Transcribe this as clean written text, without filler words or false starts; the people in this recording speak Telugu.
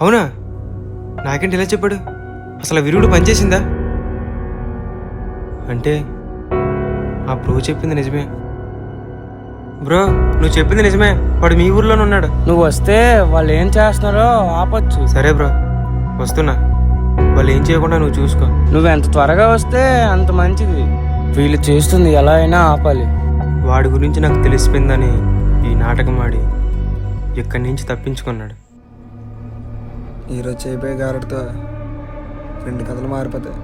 అవునా? నాకేంటి ఇలా చెప్పాడు? అసలు ఆ విరుగుడు పనిచేసిందా? అంటే ఆ బ్రో చెప్పింది నిజమే. బ్రో, నువ్వు చెప్పింది నిజమే. వాడు మీ ఊర్లోనే ఉన్నాడు. నువ్వు వస్తే వాళ్ళు ఏం చేస్తున్నారో ఆపొచ్చు. సరే బ్రో, వస్తున్నా. వాళ్ళు ఏం చేయకుండా నువ్వు చూసుకో. నువ్వు ఎంత త్వరగా వస్తే అంత మంచిది. వీళ్ళు చేస్తుంది ఎలా అయినా ఆపాలి. వాడి గురించి నాకు తెలిసిపోయిందని ఈ నాటకం ఆడి ఇక్కడి నుంచి తప్పించుకున్నాడు. ఈరోజు చేయిపోయే గారెడితో 2 కథలు మారిపోతాయి.